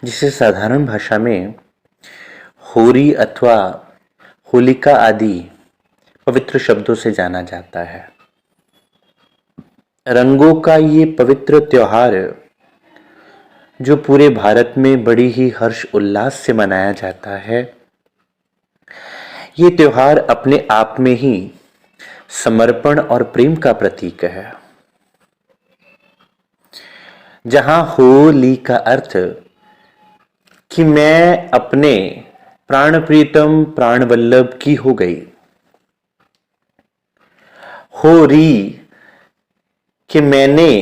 जिसे साधारण भाषा में होरी अथवा होलिका आदि पवित्र शब्दों से जाना जाता है। रंगों का ये पवित्र त्योहार जो पूरे भारत में बड़ी ही हर्ष उल्लास से मनाया जाता है, ये त्योहार अपने आप में ही समर्पण और प्रेम का प्रतीक है। जहां होली का अर्थ कि मैं अपने प्राण प्रीतम प्राण वल्लभ की हो गई, होरी कि मैंने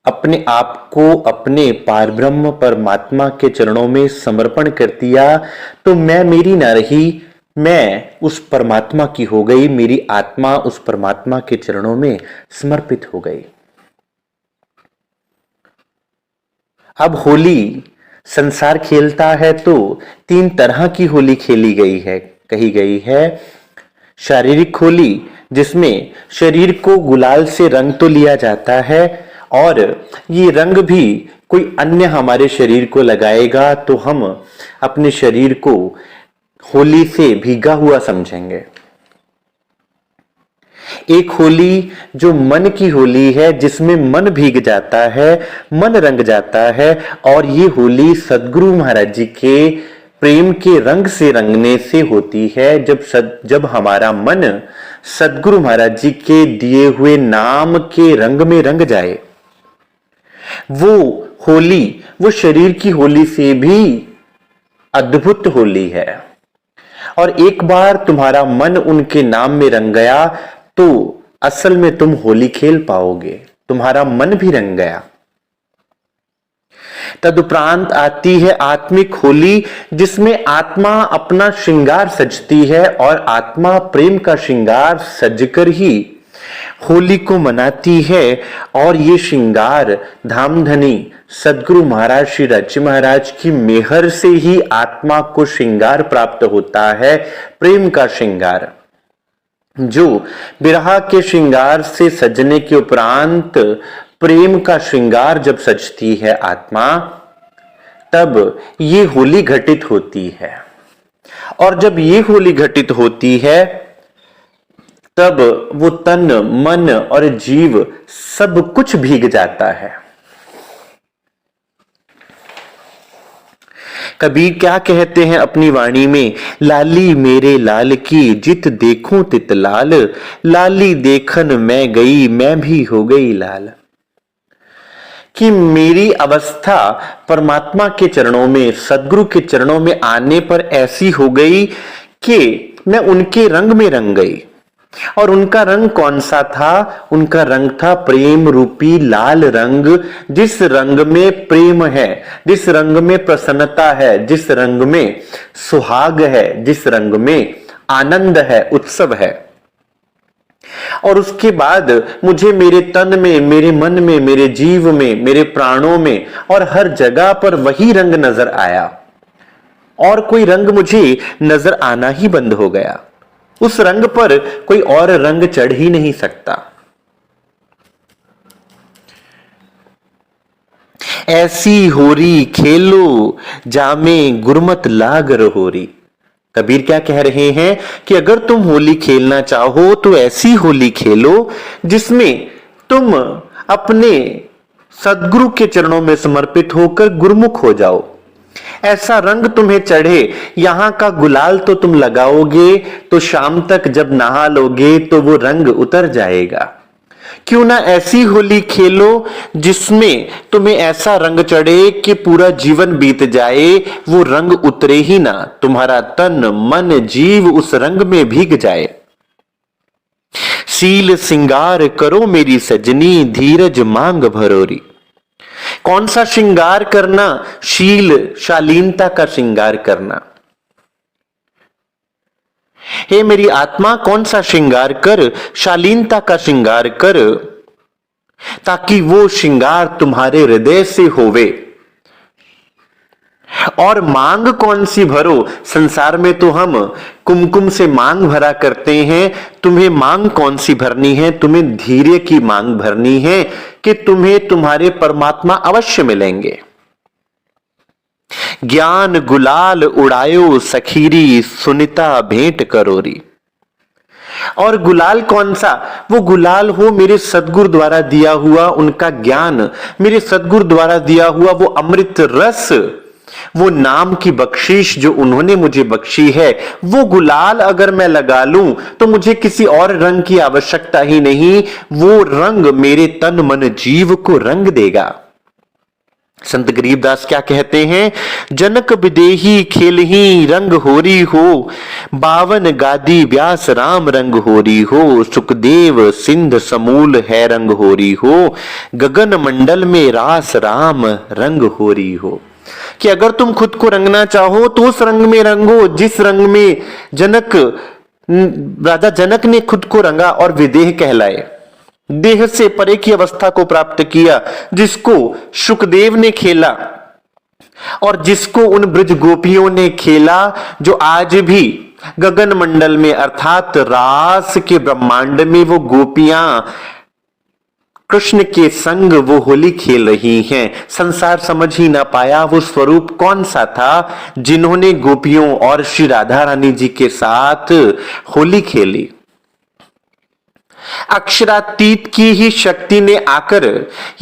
अपने आप को अपने पारब्रह्म परमात्मा के चरणों में समर्पण कर दिया, तो मैं मेरी ना रही, मैं उस परमात्मा की हो गई, मेरी आत्मा उस परमात्मा के चरणों में समर्पित हो गई। अब होली संसार खेलता है तो 3 तरह की होली खेली गई है, कही गई है। शारीरिक होली, जिसमें शरीर को गुलाल से रंग तो लिया जाता है और ये रंग भी कोई अन्य हमारे शरीर को लगाएगा तो हम अपने शरीर को होली से भीगा हुआ समझेंगे। एक होली जो मन की होली है, जिसमें मन भीग जाता है, मन रंग जाता है, और ये होली सद्गुरु महाराज जी के प्रेम के रंग से रंगने से होती है। जब हमारा मन सद्गुरु महाराज जी के दिए हुए नाम के रंग में रंग जाए, वो होली वो शरीर की होली से भी अद्भुत होली है। और एक बार तुम्हारा मन उनके नाम में रंग गया तो असल में तुम होली खेल पाओगे, तुम्हारा मन भी रंग गया। तदुपरांत आती है आत्मिक होली, जिसमें आत्मा अपना श्रृंगार सजती है और आत्मा प्रेम का श्रृंगार सजकर ही होली को मनाती है। और ये श्रृंगार धामधनी सद्गुरु महाराज श्री राज्य महाराज की मेहर से ही आत्मा को श्रृंगार प्राप्त होता है, प्रेम का श्रृंगार, जो विरह के श्रृंगार से सजने के उपरांत प्रेम का श्रृंगार जब सजती है आत्मा, तब ये होली घटित होती है। और जब ये होली घटित होती है, तब वो तन मन और जीव सब कुछ भीग जाता है। कबीर क्या कहते हैं अपनी वाणी में, लाली मेरे लाल की जित देखूं तित लाल, लाली देखन मैं गई मैं भी हो गई लाल। कि मेरी अवस्था परमात्मा के चरणों में, सद्गुरु के चरणों में आने पर ऐसी हो गई कि मैं उनके रंग में रंग गई। और उनका रंग कौन सा था? उनका रंग था प्रेम रूपी लाल रंग, जिस रंग में प्रेम है, जिस रंग में प्रसन्नता है, जिस रंग में सुहाग है, जिस रंग में आनंद है, उत्सव है। और उसके बाद मुझे मेरे तन में, मेरे मन में, मेरे जीव में, मेरे प्राणों में और हर जगह पर वही रंग नजर आया, और कोई रंग मुझे नजर आना ही बंद हो गया। उस रंग पर कोई और रंग चढ़ ही नहीं सकता। ऐसी होरी खेलो जामे गुरमत लाग रहोरी। कबीर क्या कह रहे हैं कि अगर तुम होली खेलना चाहो तो ऐसी होली खेलो जिसमें तुम अपने सद्गुरु के चरणों में समर्पित होकर गुरमुख हो जाओ। ऐसा रंग तुम्हें चढ़े, यहां का गुलाल तो तुम लगाओगे तो शाम तक जब नहा लोगे तो वो रंग उतर जाएगा। क्यों ना ऐसी होली खेलो जिसमें तुम्हें ऐसा रंग चढ़े कि पूरा जीवन बीत जाए, वो रंग उतरे ही ना, तुम्हारा तन मन जीव उस रंग में भीग जाए। शील सिंगार करो मेरी सजनी, धीरज मांग भरोरी। कौन सा श्रृंगार करना? शील, शालीनता का श्रृंगार करना। हे मेरी आत्मा, कौन सा श्रृंगार कर? शालीनता का श्रृंगार कर, ताकि वो श्रृंगार तुम्हारे हृदय से होवे। और मांग कौन सी भरो? संसार में तो हम कुमकुम से मांग भरा करते हैं, तुम्हें मांग कौन सी भरनी है? तुम्हें धैर्य की मांग भरनी है कि तुम्हें तुम्हारे परमात्मा अवश्य मिलेंगे। ज्ञान गुलाल उड़ायो सखीरी, सुनिता भेंट करोरी। और गुलाल कौन सा? वो गुलाल हो मेरे सदगुरु द्वारा दिया हुआ उनका ज्ञान, मेरे सदगुरु द्वारा दिया हुआ वो अमृत रस, वो नाम की बख्शीश जो उन्होंने मुझे बख्शी है, वो गुलाल अगर मैं लगा लूं तो मुझे किसी और रंग की आवश्यकता ही नहीं, वो रंग मेरे तन मन जीव को रंग देगा। संत गरीबदास क्या कहते हैं? जनक विदेही खेलही रंग होरी हो, बावन गादी व्यास राम रंग होरी हो, सुखदेव सिंध समूल है रंग होरी हो, गगन मंडल में रास राम रंग होरी हो। कि अगर तुम खुद को रंगना चाहो तो उस रंग में रंगो जिस रंग में राजा जनक ने खुद को रंगा और विदेह कहलाए, देह से परे की अवस्था को प्राप्त किया, जिसको सुखदेव ने खेला और जिसको उन ब्रज गोपियों ने खेला, जो आज भी गगन मंडल में अर्थात रास के ब्रह्मांड में वो गोपियां कृष्ण के संग वो होली खेल रही हैं। संसार समझ ही ना पाया वो स्वरूप कौन सा था जिन्होंने गोपियों और श्री राधा रानी जी के साथ होली खेली। अक्षरातीत की ही शक्ति ने आकर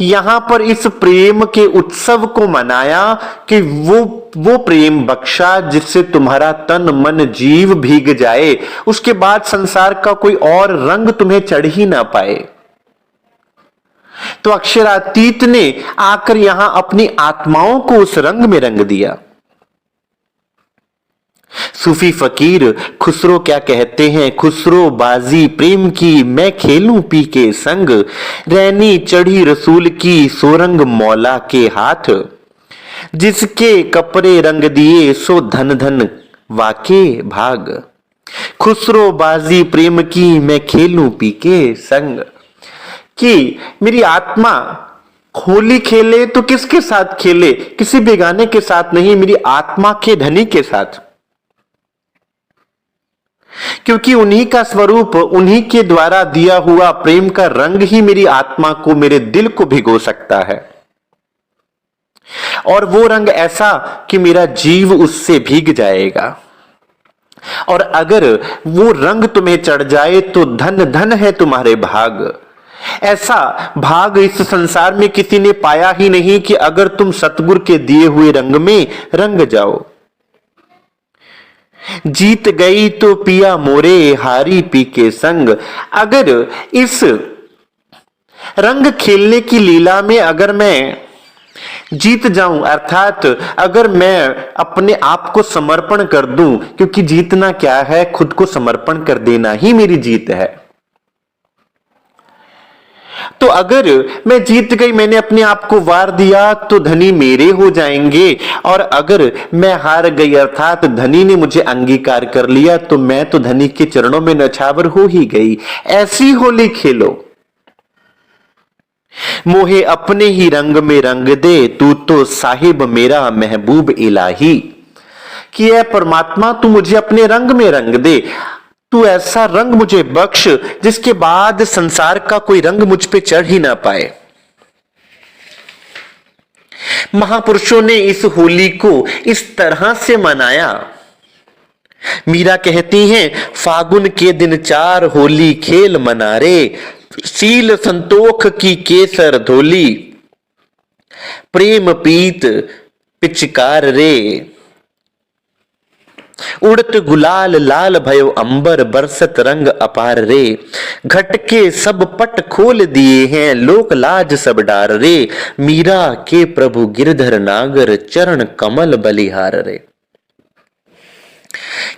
यहां पर इस प्रेम के उत्सव को मनाया कि वो प्रेम बख्शा जिससे तुम्हारा तन मन जीव भीग जाए, उसके बाद संसार का कोई और रंग तुम्हें चढ़ ही ना पाए। तो अक्षरातीत ने आकर यहां अपनी आत्माओं को उस रंग में रंग दिया। सूफी फकीर खुसरो क्या कहते हैं? खुसरो बाजी प्रेम की मैं खेलूं पी के संग, रैनी चढ़ी रसूल की सोरंग मौला के हाथ, जिसके कपड़े रंग दिए सो धन धन वाके भाग। खुसरो बाजी प्रेम की मैं खेलूं पी के संग, कि मेरी आत्मा होली खेले तो किसके साथ खेले? किसी बेगाने के साथ नहीं, मेरी आत्मा के धनी के साथ, क्योंकि उन्हीं का स्वरूप, उन्हीं के द्वारा दिया हुआ प्रेम का रंग ही मेरी आत्मा को, मेरे दिल को भिगो सकता है। और वो रंग ऐसा कि मेरा जीव उससे भीग जाएगा। और अगर वो रंग तुम्हें चढ़ जाए तो धन धन है तुम्हारे भाग। ऐसा भाग इस संसार में किसी ने पाया ही नहीं कि अगर तुम सतगुरु के दिए हुए रंग में रंग जाओ। जीत गई तो पिया मोरे हारी पी के संग। अगर इस रंग खेलने की लीला में अगर मैं जीत जाऊं, अर्थात अगर मैं अपने आप को समर्पण कर दूं, क्योंकि जीतना क्या है, खुद को समर्पण कर देना ही मेरी जीत है। तो अगर मैं जीत गई, मैंने अपने आप को वार दिया, तो धनी मेरे हो जाएंगे। और अगर मैं हार गई अर्थात धनी ने मुझे अंगीकार कर लिया, तो मैं तो धनी के चरणों में नछावर हो ही गई। ऐसी होली खेलो, मोहे अपने ही रंग में रंग दे, तू तो साहिब मेरा महबूब इलाही। कि ऐ परमात्मा तू मुझे अपने रंग में रंग दे, तू ऐसा रंग मुझे बख्श जिसके बाद संसार का कोई रंग मुझ पे चढ़ ही ना पाए। महापुरुषों ने इस होली को इस तरह से मनाया। मीरा कहती हैं, फागुन के दिन 4 होली खेल मनारे, सील संतोख की केसर धोली, प्रेम पीत पिचकार रे, उड़त गुलाल लाल भयो अंबर, बरसत रंग अपार रे, घट के सब पट खोल दिए हैं, लोक लाज सब डार रे, मीरा के प्रभु गिरधर नागर, चरण कमल बलिहार रे।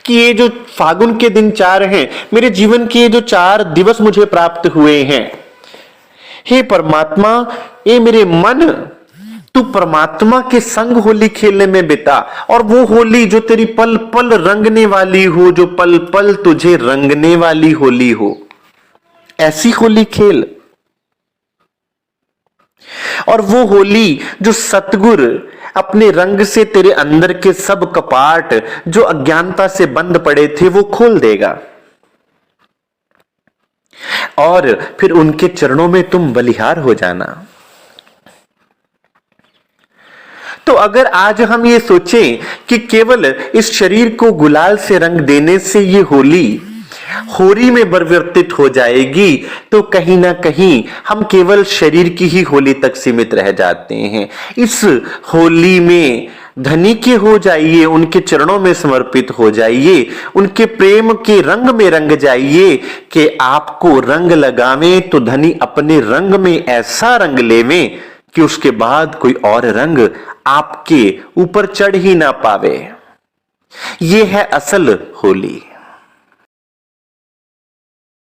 कि ये जो फागुन के दिन 4 हैं, मेरे जीवन के ये जो 4 दिवस मुझे प्राप्त हुए हैं, हे परमात्मा, ये मेरे मन तू परमात्मा के संग होली खेलने में बिता। और वो होली जो तेरी पल पल रंगने वाली हो, जो पल पल तुझे रंगने वाली होली हो, ऐसी होली खेल। और वो होली जो सतगुरु अपने रंग से तेरे अंदर के सब कपाट जो अज्ञानता से बंद पड़े थे वो खोल देगा, और फिर उनके चरणों में तुम बलिहार हो जाना। तो अगर आज हम ये सोचें कि केवल इस शरीर को गुलाल से रंग देने से ये होली में परिवर्तित हो जाएगी, तो कहीं ना कहीं हम केवल शरीर की ही होली तक सीमित रह जाते हैं। इस होली में धनी के हो जाइए, उनके चरणों में समर्पित हो जाइए, उनके प्रेम के रंग में रंग जाइए कि आपको रंग लगावे तो धनी अपने रंग में ऐसा रंग लेवे कि उसके बाद कोई और रंग आपके ऊपर चढ़ ही ना पावे। ये है असल होली।